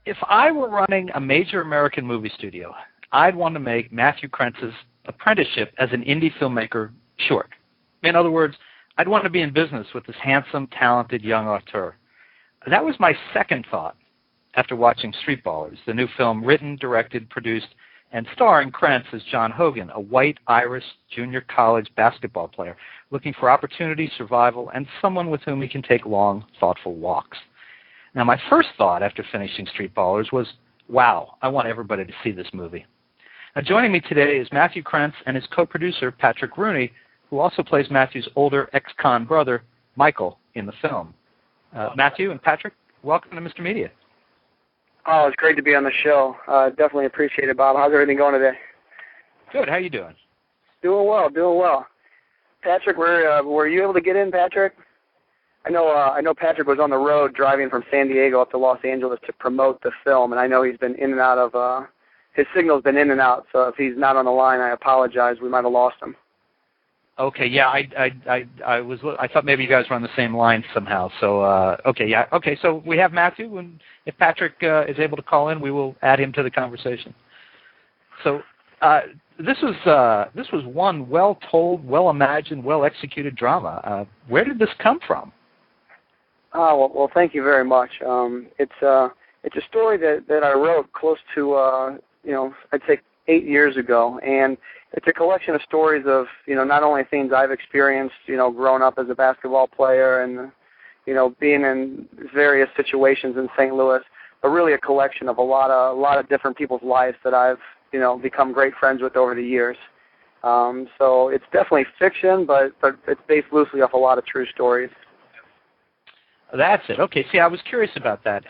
If I were running a major American movie studio, I'd want to make Matthew Krentz's apprenticeship as an indie filmmaker short. In other words, I'd want to be in business with this handsome, talented young auteur. That was my second thought after watching Streetballers, the new film written, directed, produced, and starring Krentz as John Hogan, a white Irish junior college basketball player looking for opportunity, survival, and someone with whom he can take long, thoughtful walks. Now, my first thought after finishing Streetballers was, wow, I want everybody to see this movie. Now, joining me today is Matthew Krentz and his co-producer, Patrick Rooney, who also plays Matthew's older ex-con brother, Michael, in the film. Matthew and Patrick, welcome to Mr. Media. Oh, it's great to be on the show. Definitely appreciate it, Bob. How's everything going today? Good. How you doing? Doing well. Patrick, were you able to get in, Patrick? I know Patrick was on the road driving from San Diego up to Los Angeles to promote the film, and I know he's been in and out of, his signal's been in and out, so if he's not on the line, I apologize. We might have lost him. Okay, yeah, I thought maybe you guys were on the same line somehow. So okay. So we have Matthew, and if Patrick is able to call in, we will add him to the conversation. So this was one well-told, well-imagined, well-executed drama. Where did this come from? Well, thank you very much. It's a story that I wrote close to I'd say 8 years ago, and it's a collection of stories of, not only things I've experienced, growing up as a basketball player and, being in various situations in St. Louis, but really a collection of a lot of different people's lives that I've, become great friends with over the years. So it's definitely fiction, but it's based loosely off a lot of true stories. That's it. Okay, see, I was curious about that.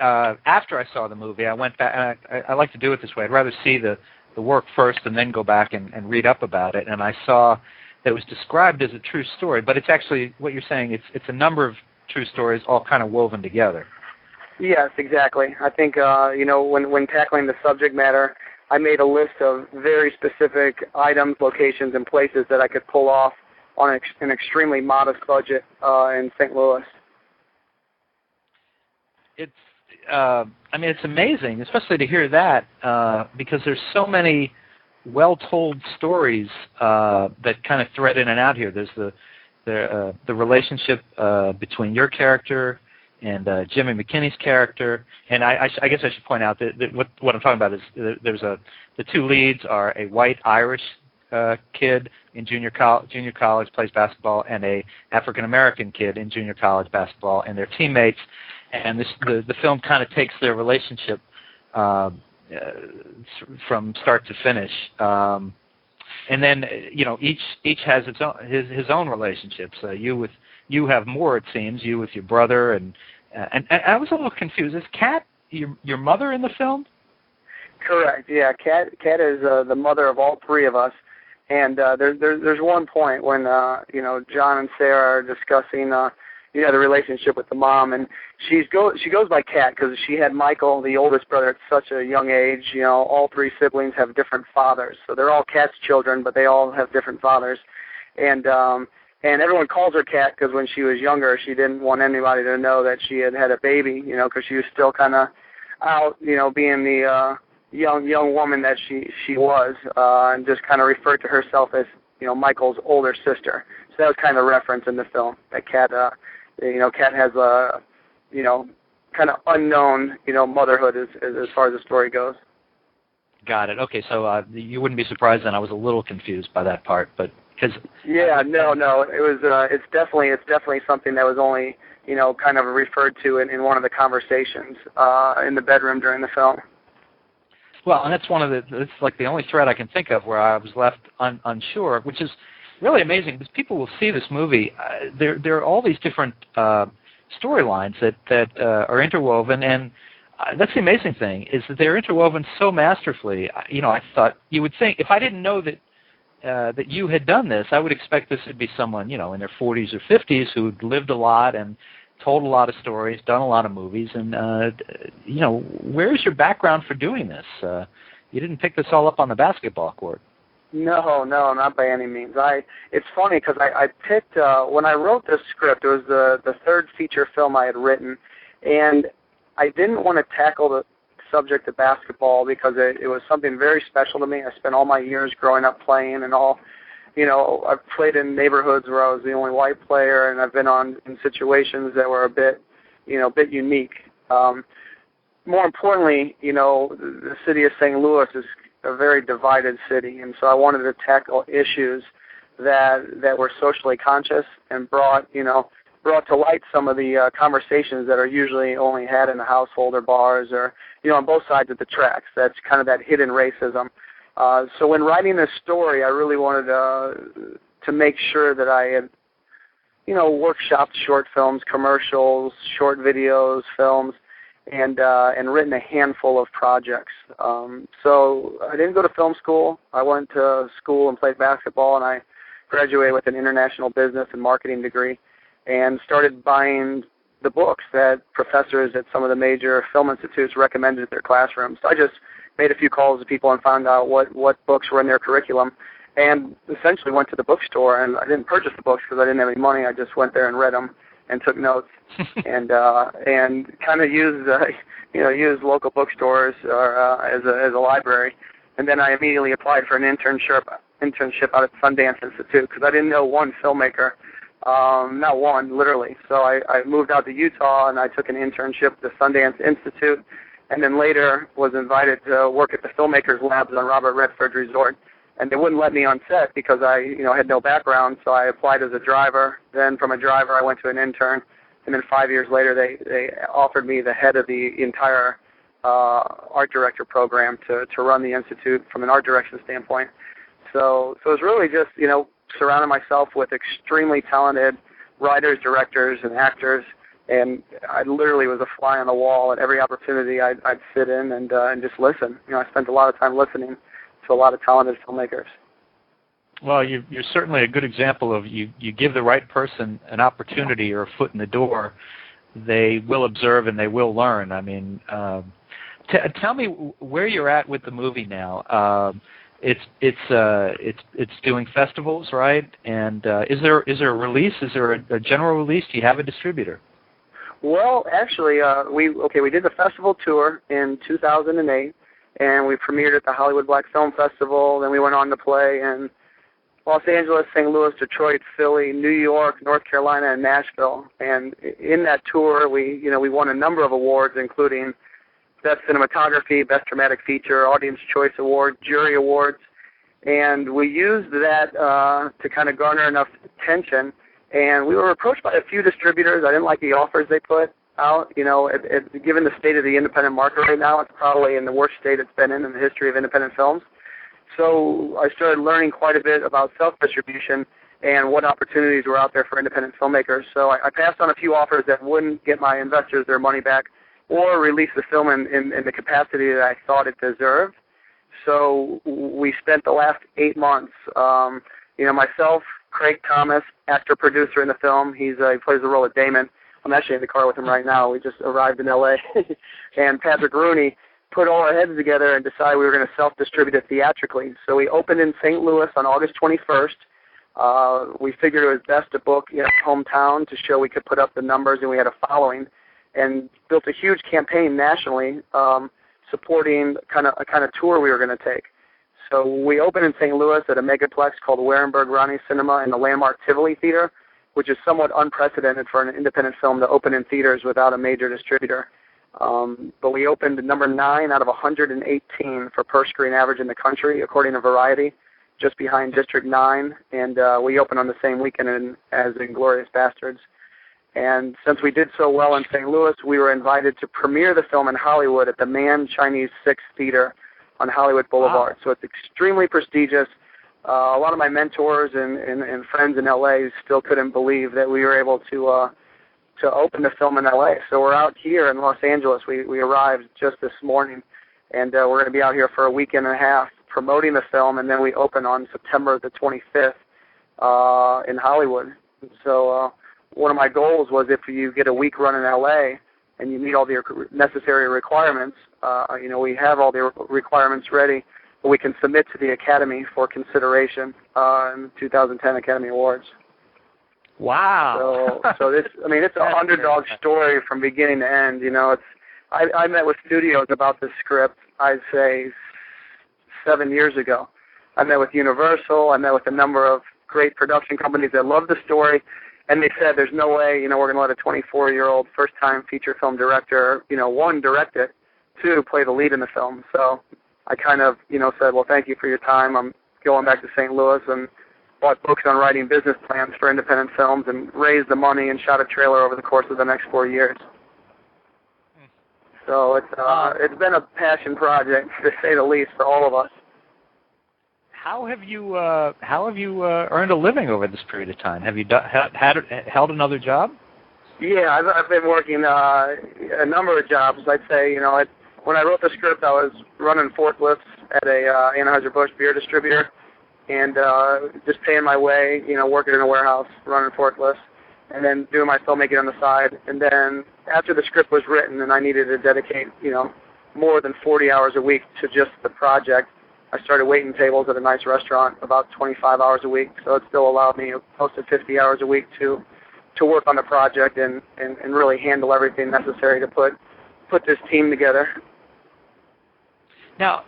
After I saw the movie, I went back, and I like to do it this way. I'd rather see the work first and then go back and read up about it, and I saw that it was described as a true story, but it's actually, what you're saying, it's a number of true stories all kind of woven together. Yes, exactly. I think, when tackling the subject matter, I made a list of very specific items, locations, and places that I could pull off on an extremely modest budget in St. Louis. It's amazing, especially to hear that, because there's so many well-told stories that kind of thread in and out here. There's the relationship between your character and Jimmy McKinney's character, and I guess I should point out that what I'm talking about is the two leads are a white Irish kid in junior college, plays basketball, and a African-American kid in junior college basketball, and their teammates. And the film kind of takes their relationship from start to finish, and then each has his own relationships. You have more, it seems. You with your brother, and I was a little confused. Is Kat your mother in the film? Correct. Yeah, Kat is the mother of all three of us. And there's one point when John and Sarah are discussing the relationship with the mom, and she goes by Kat because she had Michael, the oldest brother, at such a young age. All three siblings have different fathers, so they're all Kat's children, but they all have different fathers. And everyone calls her Kat because when she was younger, she didn't want anybody to know that she had a baby, because she was still kind of out, being the young woman that she was, and just kind of referred to herself as Michael's older sister. So that was kind of a reference in the film that Kat. Kat has a, kind of unknown, motherhood as far as the story goes. Got it. Okay, so you wouldn't be surprised then. I was a little confused by that part, but because no, it was. It's definitely something that was only, kind of referred to in one of the conversations in the bedroom during the film. Well, and that's it's like the only thread I can think of where I was left unsure, which is really amazing because people will see this movie. There are all these different storylines that are interwoven, and that's the amazing thing is that they're interwoven so masterfully. I thought you would think if I didn't know that you had done this, I would expect this would be someone in their 40s or 50s who'd lived a lot and told a lot of stories, done a lot of movies, and where's your background for doing this? You didn't pick this all up on the basketball court. No, not by any means. It's funny because I picked when I wrote this script, it was the third feature film I had written, and I didn't want to tackle subject of basketball because it was something very special to me. I spent all my years growing up playing and all. I've played in neighborhoods where I was the only white player, and I've been in situations that were a bit unique. More importantly, the city of St. Louis is a very divided city, and so I wanted to tackle issues that were socially conscious and brought to light some of the conversations that are usually only had in the household or bars or, on both sides of the tracks. That's kind of that hidden racism. So when writing this story, I really wanted to make sure that I had, workshopped short films, commercials, short videos, films, and written a handful of projects. So I didn't go to film school. I went to school and played basketball, and I graduated with an international business and marketing degree and started buying the books that professors at some of the major film institutes recommended at their classrooms. So I just made a few calls to people and found out what books were in their curriculum, and essentially went to the bookstore. And I didn't purchase the books because I didn't have any money. I just went there and read them and took notes, and kind of used local bookstores as a library. And then I immediately applied for an internship out at Sundance Institute because I didn't know one filmmaker, not one, literally. So I moved out to Utah and I took an internship at the Sundance Institute, and then later was invited to work at the filmmakers labs on Robert Redford Resort. And they wouldn't let me on set because I had no background, so I applied as a driver. Then from a driver, I went to an intern, and then 5 years later, they offered me the head of the entire art director program to run the institute from an art direction standpoint. So it was really just surrounding myself with extremely talented writers, directors, and actors, and I literally was a fly on the wall at every opportunity I'd sit in and just listen. I spent a lot of time listening to a lot of talented filmmakers. Well, you're certainly a good example of you give the right person an opportunity or a foot in the door, they will observe and they will learn. I mean, tell me where you're at with the movie now. It's doing festivals, right? And is there a release? Is there a general release? Do you have a distributor? Well, actually, we did the festival tour in 2008. And we premiered at the Hollywood Black Film Festival. Then we went on to play in Los Angeles, St. Louis, Detroit, Philly, New York, North Carolina, and Nashville. And in that tour, we won a number of awards, including Best Cinematography, Best Dramatic Feature, Audience Choice Award, Jury Awards. And we used that to kind of garner enough attention. And we were approached by a few distributors. I didn't like the offers they put out. Given the state of the independent market right now, it's probably in the worst state it's been in the history of independent films. So I started learning quite a bit about self-distribution and what opportunities were out there for independent filmmakers. So I passed on a few offers that wouldn't get my investors their money back or release the film in the capacity that I thought it deserved. So we spent the last 8 months, myself, Craig Thomas, actor-producer in the film. He plays the role of Damon. I'm actually in the car with him right now. We just arrived in L.A. And Patrick Rooney put all our heads together and decided we were going to self-distribute it theatrically. So we opened in St. Louis on August 21st. We figured it was best to book in our hometown to show we could put up the numbers and we had a following, and built a huge campaign nationally supporting a kind of tour we were going to take. So we opened in St. Louis at a megaplex called Warenberg Ronnie Cinema in the landmark Tivoli Theater, which is somewhat unprecedented for an independent film to open in theaters without a major distributor. But we opened number 9 out of 118 for per screen average in the country, according to Variety, just behind District 9, and we opened on the same weekend as Inglourious Bastards. And since we did so well in St. Louis, we were invited to premiere the film in Hollywood at the Man Chinese 6 Theater on Hollywood Boulevard. Wow. So it's extremely prestigious. A lot of my mentors and friends in L.A. still couldn't believe that we were able to open the film in L.A. So we're out here in Los Angeles. We arrived just this morning, and we're going to be out here for a weekend and a half promoting the film, and then we open on September the 25th in Hollywood. So one of my goals was if you get a week run in L.A. and you meet all the necessary requirements, we have all the requirements ready, we can submit to the Academy for consideration in the 2010 Academy Awards. Wow! So this, it's an underdog story from beginning to end. I met with studios about this script, I'd say 7 years ago. I met with Universal. I met with a number of great production companies that loved the story, and they said, there's no way, we're going to let a 24-year-old first-time feature film director, one, direct it, two, play the lead in the film. So I kind of, said, well, thank you for your time. I'm going back to St. Louis and bought books on writing business plans for independent films and raised the money and shot a trailer over the course of the next 4 years. So it's been a passion project, to say the least, for all of us. How have you earned a living over this period of time? Have you held another job? Yeah, I've been working a number of jobs. I'd say, when I wrote the script, I was running forklifts at a Anheuser-Busch beer distributor, and just paying my way, working in a warehouse, running forklifts, and then doing my filmmaking on the side. And then after the script was written and I needed to dedicate, more than 40 hours a week to just the project, I started waiting tables at a nice restaurant about 25 hours a week. So it still allowed me close to 50 hours a week to work on the project and really handle everything necessary to put this team together. Now,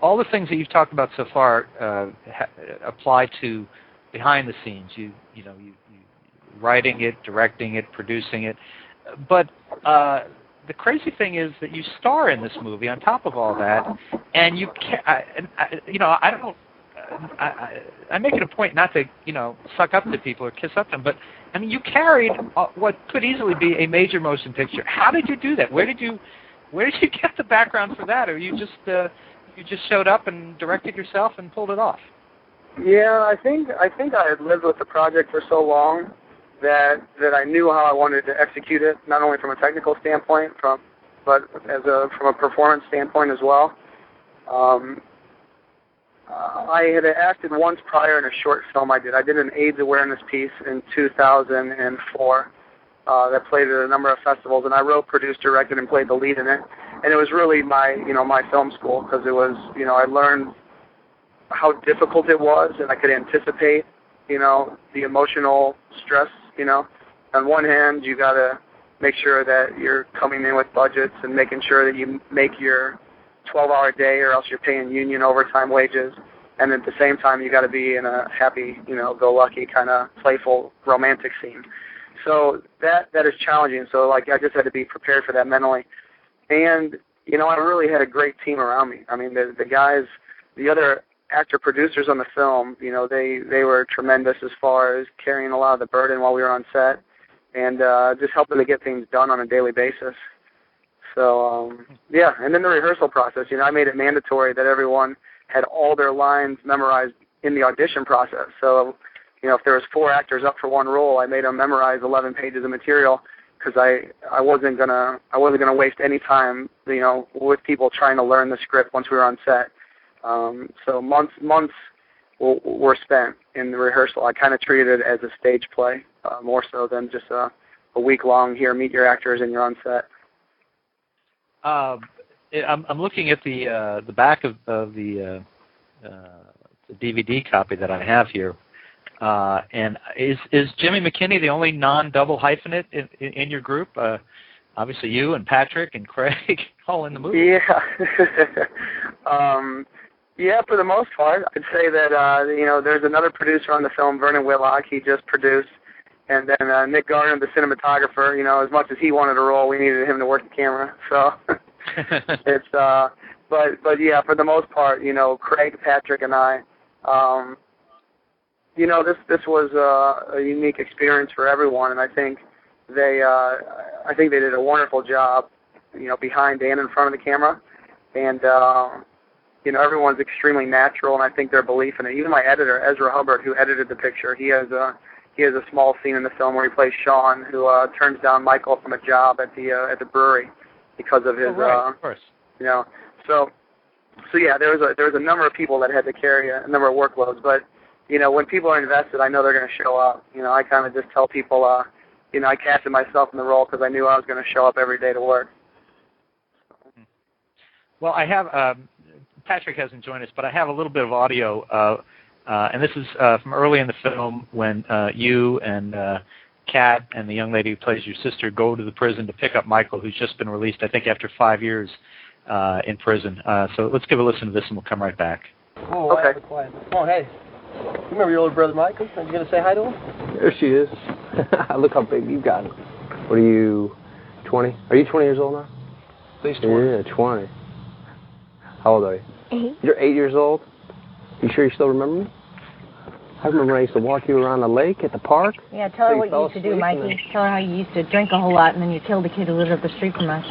all the things that you've talked about so far apply to behind the scenes. You writing it, directing it, producing it, but the crazy thing is that you star in this movie on top of all that, and I make it a point not to suck up to people or kiss up to them, but I mean you carried what could easily be a major motion picture. How did you do that? Where did you get the background for that, or you just showed up and directed yourself and pulled it off? Yeah, I think I had lived with the project for so long that I knew how I wanted to execute it, not only from a technical standpoint, but from a performance standpoint as well. I had acted once prior in a short film I did. I did an AIDS awareness piece in 2004 that played at a number of festivals, and I wrote, produced, directed, and played the lead in it. And it was really my film school, because it was, I learned how difficult it was, and I could anticipate, the emotional stress. On one hand, you got to make sure that you're coming in with budgets and making sure that you make your 12-hour day, or else you're paying union overtime wages. And at the same time, you got to be in a happy, go-lucky kind of playful romantic scene. So that is challenging. So I just had to be prepared for that mentally. And I really had a great team around me. I mean, the guys, the other actor producers on the film, they were tremendous as far as carrying a lot of the burden while we were on set, and just helping to get things done on a daily basis. So yeah, and then the rehearsal process. I made it mandatory that everyone had all their lines memorized in the audition process. So if there was 4 actors up for one role, I made them memorize 11 pages of material, because I wasn't gonna waste any time with people trying to learn the script once we were on set. So months were spent in the rehearsal. I kind of treated it as a stage play, more so than just a week-long, here, meet your actors, and you're on set. I'm looking at the back of the DVD copy that I have here, and is Jimmy McKinney the only non-double hyphenate in your group? Obviously, you and Patrick and Craig all in the movie. Yeah. Yeah, for the most part. I'd say that, there's another producer on the film, Vernon Whitlock. He just produced. And then Nick Garner, the cinematographer, as much as he wanted a role, we needed him to work the camera. So it's, but yeah, for the most part, Craig, Patrick, and I, this was a unique experience for everyone. And I think they did a wonderful job, behind and in front of the camera. And, everyone's extremely natural, and I think their belief in it. Even my editor, Ezra Hubbard, who edited the picture, he has a small scene in the film where he plays Sean, who turns down Michael from a job at the brewery because of his. Oh, right, of course. So yeah, there was a number of people that had to carry a number of workloads, but when people are invested, I know they're going to show up. I kind of just tell people, I casted myself in the role because I knew I was going to show up every day to work. Well, I have. Patrick hasn't joined us, but I have a little bit of audio, and this is from early in the film when you and Kat and the young lady who plays your sister go to the prison to pick up Michael, who's just been released, I think, after 5 years in prison. So let's give a listen to this, and we'll come right back. Oh, okay. Quiet. Oh, hey. You remember your older brother, Michael? Are you going to say hi to him? There she is. Look how big you've gotten. What are you, 20? Are you 20 years old now? At least 20. Yeah, 20. How old are you? 8. You're 8 years old? You sure you still remember me? I remember when I used to walk you around the lake at the park. Yeah, tell her what you used to do, Mikey. Tell her how you used to drink a whole lot and then you killed a kid who lived up the street from us.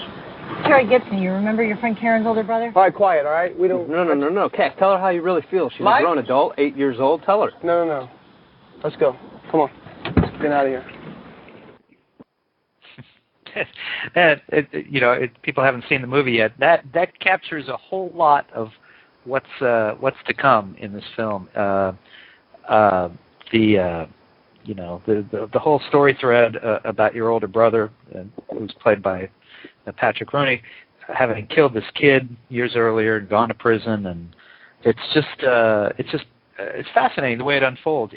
Terry Gibson, you remember your friend Karen's older brother? All right, quiet, all right? We don't... No. Cass, tell her how you really feel. She's a grown adult, 8 years old. Tell her. No. Let's go. Come on. Get out of here. People haven't seen the movie yet. That captures a whole lot of what's to come in this film. The whole story thread about your older brother, who's played by Patrick Rooney, having killed this kid years earlier and gone to prison, and it's fascinating the way it unfolds.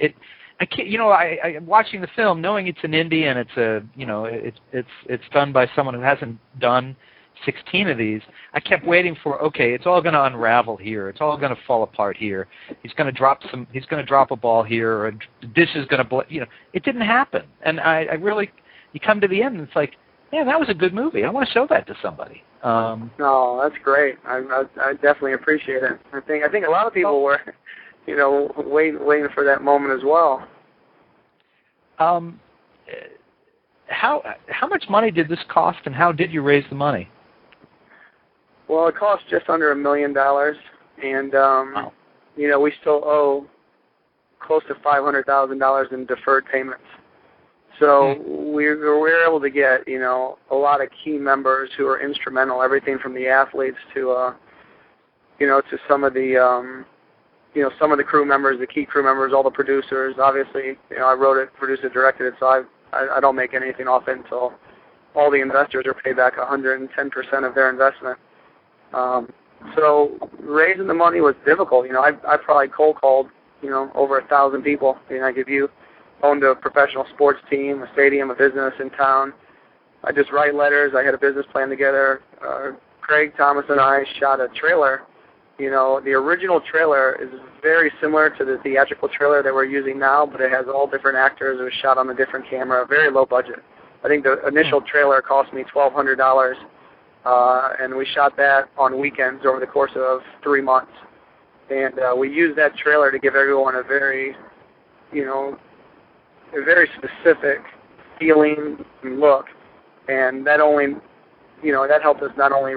I'm watching the film, knowing it's an indie and it's done by someone who hasn't done 16 of these. I kept waiting for, okay, it's all going to unravel here. It's all going to fall apart here. He's going to drop a ball here, or the dish is going to it didn't happen. And I really, you come to the end and it's like, man, that was a good movie. I want to show that to somebody. No, that's great. I definitely appreciate it. I think a lot of people were, waiting for that moment as well. How much money did this cost, and how did you raise the money? Well, it cost just under $1 million, and wow. We still owe close to $500,000 in deferred payments. So we were able to get a lot of key members who are instrumental, everything from the athletes to to some of the some of the crew members, the key crew members, all the producers. Obviously, I wrote it, produced it, directed it, so I don't make anything off it until all the investors are paid back 110% of their investment. So raising the money was difficult. I probably cold called over 1,000 people. If you owned a professional sports team, a stadium, a business in town, I just write letters. I had a business plan together. Craig Thomas and I shot a trailer. The original trailer is very similar to the theatrical trailer that we're using now, but it has all different actors. It was shot on a different camera, very low budget. I think the initial trailer cost me $1,200, and we shot that on weekends over the course of 3 months. And we used that trailer to give everyone a very specific feeling and look, and that that helped us not only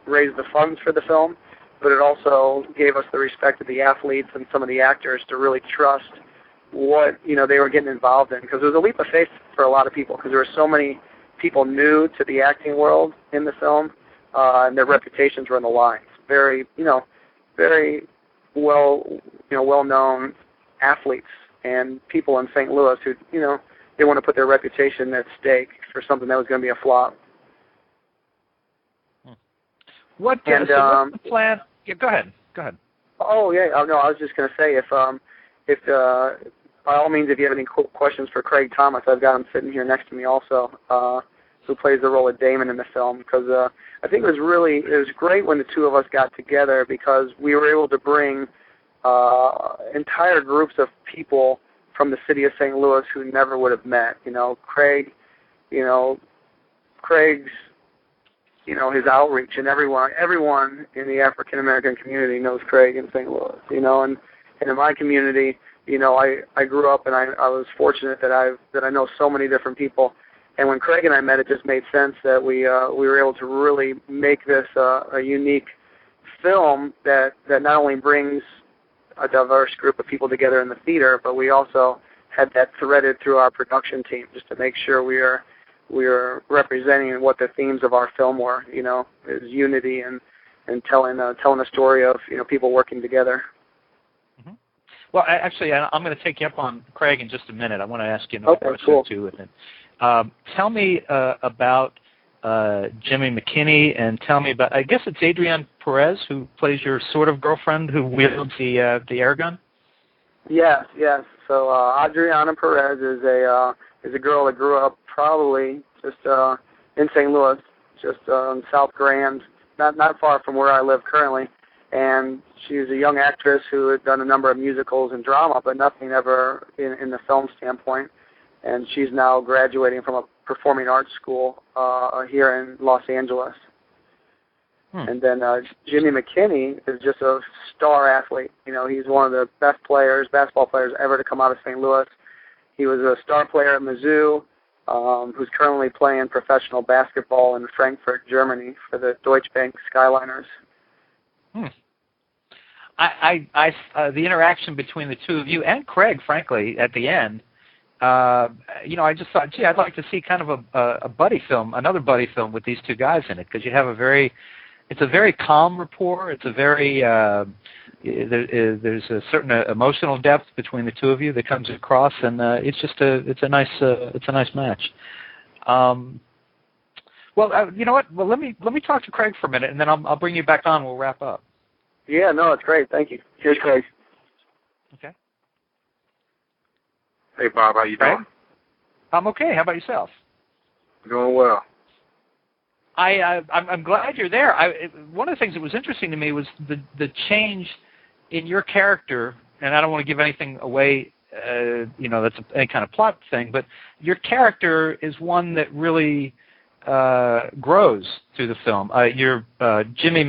raise the funds for the film, but it also gave us the respect of the athletes and some of the actors to really trust what they were getting involved in, because it was a leap of faith for a lot of people, because there were so many people new to the acting world in the film, and their reputations were on the line. Very very well-known athletes and people in St. Louis who they want to put their reputation at stake for something that was going to be a flop. What's the plan? Yeah, go ahead. Oh yeah, no, I was just going to say if by all means, if you have any questions for Craig Thomas, I've got him sitting here next to me also, who plays the role of Damon in the film, because I think it was great when the two of us got together, because we were able to bring entire groups of people from the city of St. Louis who never would have met. Craig's his outreach, and everyone in the African American community knows Craig in St. Louis. And in my community, I grew up, and I was fortunate that I know so many different people. And when Craig and I met, it just made sense that we were able to really make this a unique film that not only brings a diverse group of people together in the theater, but we also had that threaded through our production team, just to make sure we are representing what the themes of our film were. Is unity and telling a story of people working together. Mm-hmm. Well, actually, I'm going to take you up on Craig in just a minute. I want to ask you another question cool. too. Tell me about Jimmy McKinney, and tell me about, I guess it's Adrienne Perez who plays your sort of girlfriend who wields the air gun? Yes. So Adriana Perez is a is a girl that grew up probably just in St. Louis, just South Grand, not far from where I live currently. And she's a young actress who had done a number of musicals and drama, but nothing ever in the film standpoint. And she's now graduating from a performing arts school here in Los Angeles. And then Jimmy McKinney is just a star athlete. You know, he's one of the best basketball players ever to come out of St. Louis. He was a star player at Mizzou, who's currently playing professional basketball in Frankfurt, Germany for the Deutsche Bank Skyliners. The interaction between the two of you and Craig, frankly, at the end, I just thought, gee, I'd like to see kind of a buddy film, another buddy film with these two guys in it, because you have it's a very calm rapport. It's a very, there's a certain emotional depth between the two of you that comes across, and it's a nice match. You know what? Well, let me talk to Craig for a minute, and then I'll bring you back on. We'll wrap up. Yeah, no, it's great. Thank you. Here's Craig. Okay. Hey, Bob, how you doing? I'm okay. How about yourself? Doing well. I'm glad you're there. One of the things that was interesting to me was the change in your character, and I don't want to give anything away, that's any kind of plot thing, but your character is one that really grows through the film. Jimmy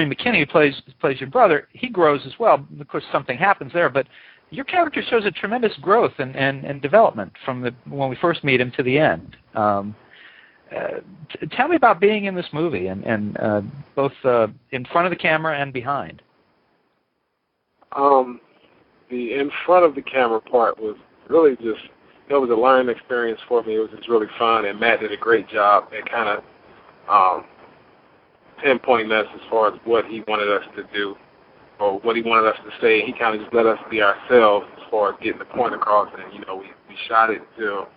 McKinney, who plays your brother, he grows as well. Of course, something happens there, but your character shows a tremendous growth and development from when we first meet him to the end. Tell me about being in this movie, and both in front of the camera and behind. The in front of the camera part was really just, it was a learning experience for me. It was just really fun, and Matt did a great job at kind of pinpointing us as far as what he wanted us to do or what he wanted us to say. He kind of just let us be ourselves as far as getting the point across, and we shot it until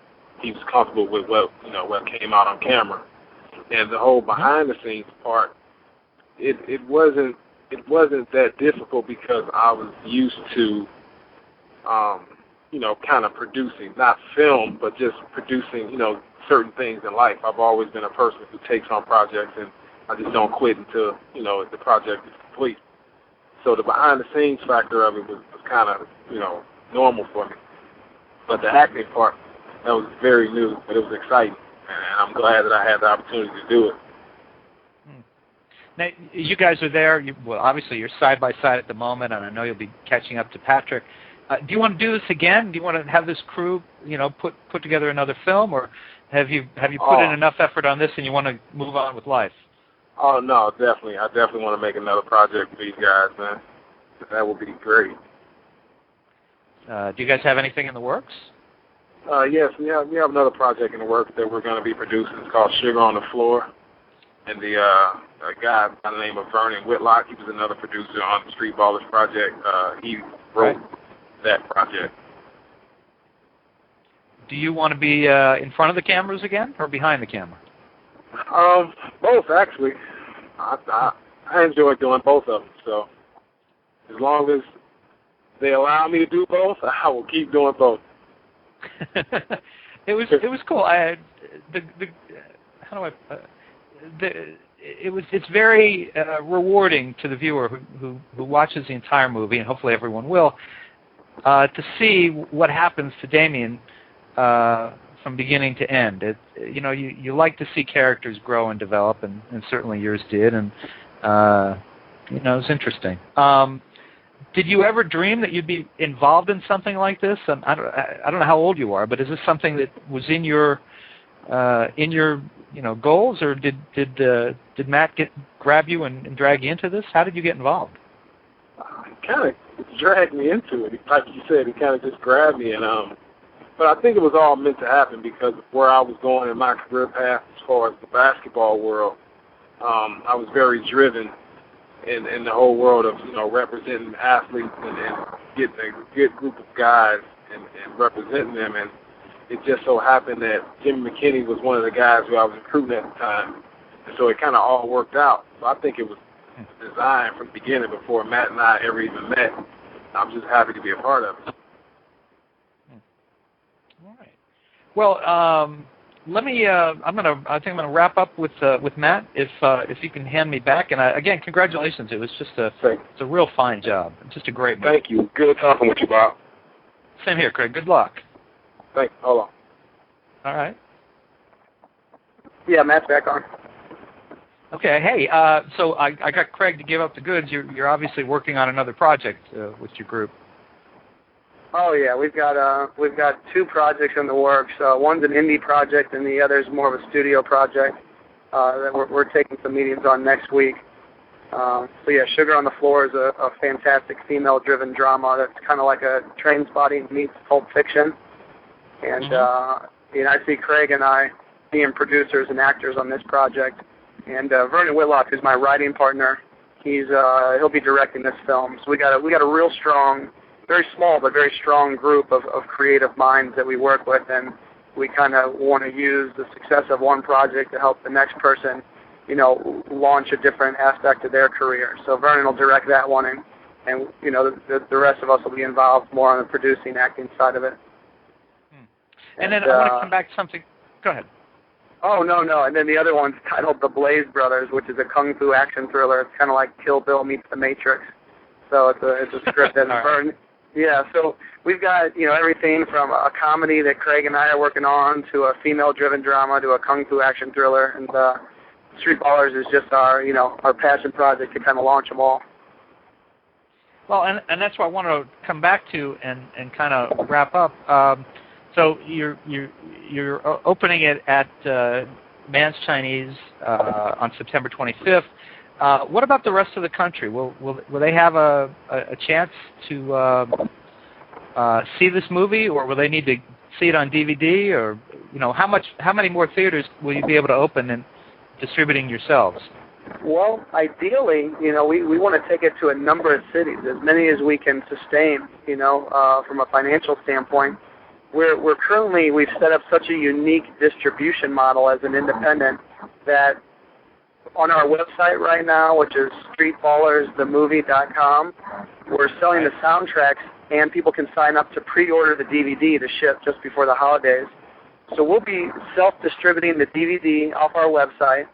he was comfortable with what came out on camera. And the whole behind the scenes part, it wasn't that difficult because I was used to kind of producing, not film, but just producing, certain things in life. I've always been a person who takes on projects, and I just don't quit until, the project is complete. So the behind-the-scenes factor of it was kind of, normal for me. But the acting part, that was very new, but it was exciting. And I'm glad that I had the opportunity to do it. Now, you guys are there. Obviously, you're side by side at the moment, and I know you'll be catching up to Patrick. Do you want to do this again? Do you want to have this crew, put together another film, or have you put in enough effort on this and you want to move on with life? Oh, no, definitely. I definitely want to make another project with these guys, man. That would be great. Do you guys have anything in the works? Yes, we have another project in the works that we're going to be producing. It's called Sugar on the Floor. And a guy by the name of Vernon Whitlock, he was another producer on the Streetballers project. He wrote that project. Do you want to be in front of the cameras again or behind the camera? Both, actually. I enjoy doing both of them. So as long as they allow me to do both, I will keep doing both. It was cool. It's very rewarding to the viewer who watches the entire movie, and hopefully everyone will, to see what happens to Damien from beginning to end. You like to see characters grow and develop, and certainly yours did, and it's interesting. Did you ever dream that you'd be involved in something like this? I don't know how old you are, but is this something that was in your goals, or did Matt grab you and drag you into this? How did you get involved? He kind of dragged me into it. Like you said, he kind of just grabbed me, but I think it was all meant to happen because of where I was going in my career path as far as the basketball world. I was very driven in the whole world of representing athletes and getting a good group of guys and representing them. And it just so happened that Jimmy McKinney was one of the guys who I was recruiting at the time, and so it kind of all worked out. So I think it was designed from the beginning before Matt and I ever even met. I'm just happy to be a part of it. All right. Well, let me. I think I'm gonna wrap up with Matt. If you can hand me back. And again, congratulations. It was just it's a real fine job. Just a great movie. Thank you. Good talking with you, Bob. Same here, Craig. Good luck. Thanks. Hold on. All right. Yeah, Matt's back on. Okay. Hey, so I got Craig to give up the goods. You're obviously working on another project with your group. Oh yeah, we've got 2 projects in the works. One's an indie project, and the other's more of a studio project that we're taking some meetings on next week. So yeah, Sugar on the Floor is a fantastic female-driven drama that's kind of like a Trainspotting meets Pulp Fiction. And I see Craig and I being producers and actors on this project. And Vernon Whitlock, who's my writing partner, he'll be directing this film. So we got a real strong, very small but very strong group of creative minds that we work with, and we kind of want to use the success of one project to help the next person, launch a different aspect of their career. So Vernon will direct that one, and the rest of us will be involved more on the producing, acting side of it. And then I want to come back to something. Go ahead. Oh, no. And then the other one's titled The Blaze Brothers, which is a kung fu action thriller. It's kind of like Kill Bill meets The Matrix. So it's a script that's Vernon. Yeah, so we've got, everything from a comedy that Craig and I are working on to a female-driven drama to a kung fu action thriller. And Streetballers is just our passion project to kind of launch them all. Well, and that's what I want to come back to and kind of wrap up. So you're opening it at Mann's Chinese on September 25th. What about the rest of the country? Will they have a chance to see this movie, or will they need to see it on DVD, or how many more theaters will you be able to open and distributing yourselves? Well, ideally, we want to take it to a number of cities, as many as we can sustain, from a financial standpoint. We've set up such a unique distribution model as an independent that on our website right now, which is streetballersthemovie.com, we're selling the soundtracks, and people can sign up to pre-order the DVD to ship just before the holidays. So we'll be self-distributing the DVD off our website,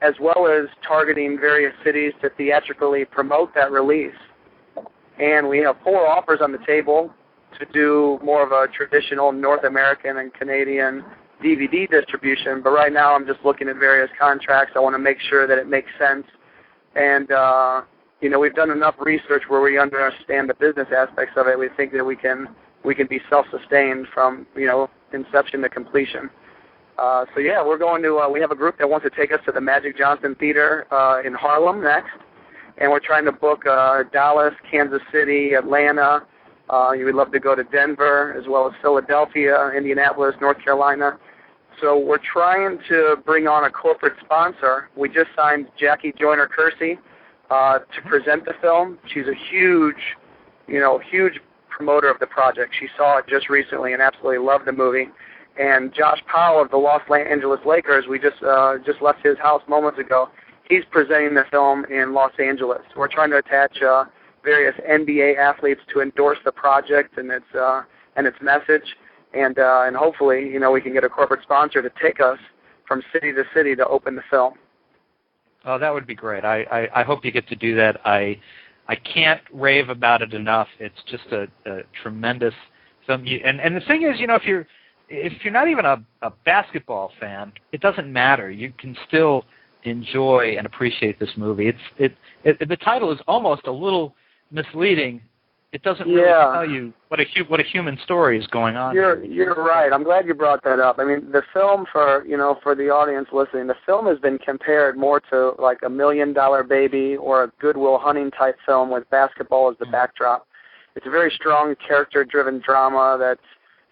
as well as targeting various cities to theatrically promote that release. And we have 4 offers on the table to do more of a traditional North American and Canadian DVD distribution, but right now I'm just looking at various contracts. I want to make sure that it makes sense. And, we've done enough research where we understand the business aspects of it. We think that we can be self-sustained from, inception to completion. We're going to, we have a group that wants to take us to the Magic Johnson Theater in Harlem next, and we're trying to book Dallas, Kansas City, Atlanta. We'd love to go to Denver, as well as Philadelphia, Indianapolis, North Carolina. So we're trying to bring on a corporate sponsor. We just signed Jackie Joyner-Kersee to present the film. She's a huge promoter of the project. She saw it just recently and absolutely loved the movie. And Josh Powell of the Los Angeles Lakers, we just left his house moments ago. He's presenting the film in Los Angeles. We're trying to attach various NBA athletes to endorse the project and its message, and hopefully, we can get a corporate sponsor to take us from city to city to open the film. Oh, that would be great. I hope you get to do that. I can't rave about it enough. It's just a tremendous film. And the thing is, if you're not even a basketball fan, it doesn't matter. You can still enjoy and appreciate this movie. The title is almost a little misleading. It doesn't really tell you what a human story is going on. You're right. I'm glad you brought that up. I mean, the film for the audience listening, the film has been compared more to like a $1 Million Baby or a Good Will Hunting type film with basketball as the backdrop. It's a very strong character-driven drama that's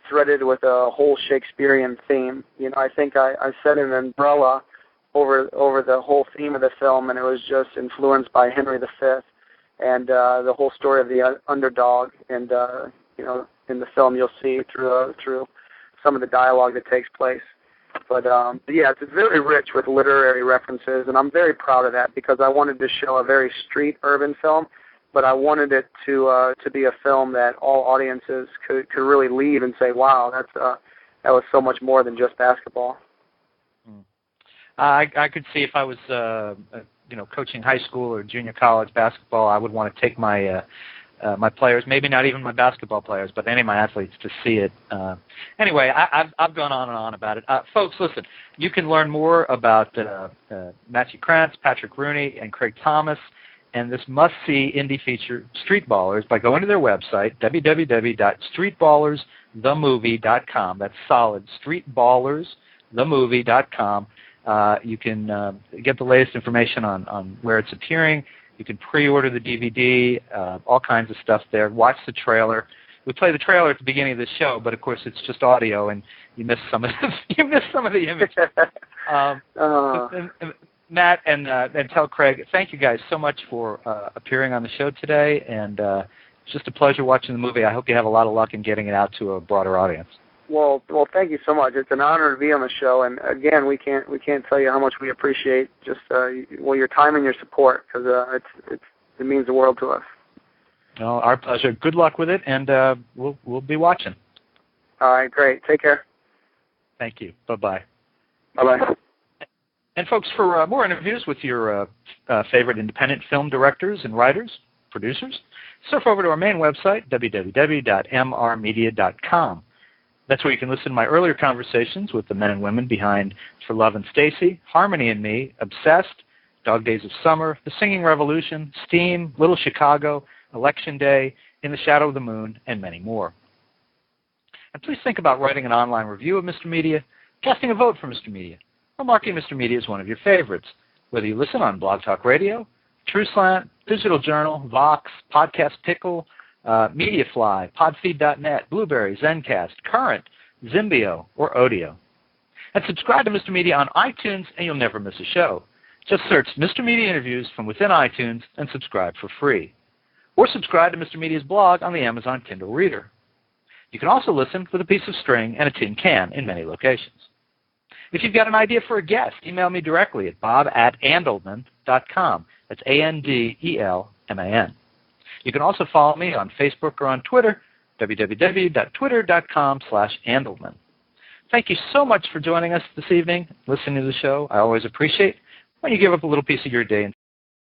threaded with a whole Shakespearean theme. I think I set an umbrella over the whole theme of the film, and it was just influenced by Henry V. And the whole story of the underdog, and in the film you'll see through some of the dialogue that takes place. But it's very rich with literary references, and I'm very proud of that because I wanted to show a very street urban film, but I wanted it to be a film that all audiences could really leave and say, wow, that was so much more than just basketball. I could see if I was coaching high school or junior college basketball, I would want to take my my players, maybe not even my basketball players, but any of my athletes to see it. Anyway, I've gone on and on about it. Folks, listen, you can learn more about Matthew Krantz, Patrick Rooney, and Craig Thomas, and this must-see indie feature, Streetballers, by going to their website, www.streetballersthemovie.com. That's solid, streetballersthemovie.com. You can get the latest information on where it's appearing. You can pre-order the DVD, all kinds of stuff there. Watch the trailer. We play the trailer at the beginning of the show, but of course it's just audio, and you miss some of the images. Matt and tell Craig, thank you guys so much for appearing on the show today, and it's just a pleasure watching the movie. I hope you have a lot of luck in getting it out to a broader audience. Well, thank you so much. It's an honor to be on the show, and again, we can't tell you how much we appreciate just your time and your support, because it means the world to us. Well, our pleasure. Good luck with it, and we'll be watching. All right, great. Take care. Thank you. Bye-bye. Bye-bye. And folks, for more interviews with your favorite independent film directors and writers, producers, surf over to our main website, www.mrmedia.com. That's where you can listen to my earlier conversations with the men and women behind For Love and Stacy, Harmony and Me, Obsessed, Dog Days of Summer, The Singing Revolution, Steam, Little Chicago, Election Day, In the Shadow of the Moon, and many more. And please think about writing an online review of Mr. Media, casting a vote for Mr. Media, or marking Mr. Media as one of your favorites, whether you listen on Blog Talk Radio, TrueSlant, Digital Journal, Vox, Podcast Pickle, Mediafly, Podfeed.net, Blueberry, Zencast, Current, Zimbio, or Odeo. And subscribe to Mr. Media on iTunes, and you'll never miss a show. Just search Mr. Media Interviews from within iTunes and subscribe for free. Or subscribe to Mr. Media's blog on the Amazon Kindle Reader. You can also listen with a piece of string and a tin can in many locations. If you've got an idea for a guest, email me directly at bob@andelman.com. That's ANDELMAN. You can also follow me on Facebook or on Twitter, www.twitter.com/Andelman. Thank you so much for joining us this evening, listening to the show. I always appreciate when you give up a little piece of your day and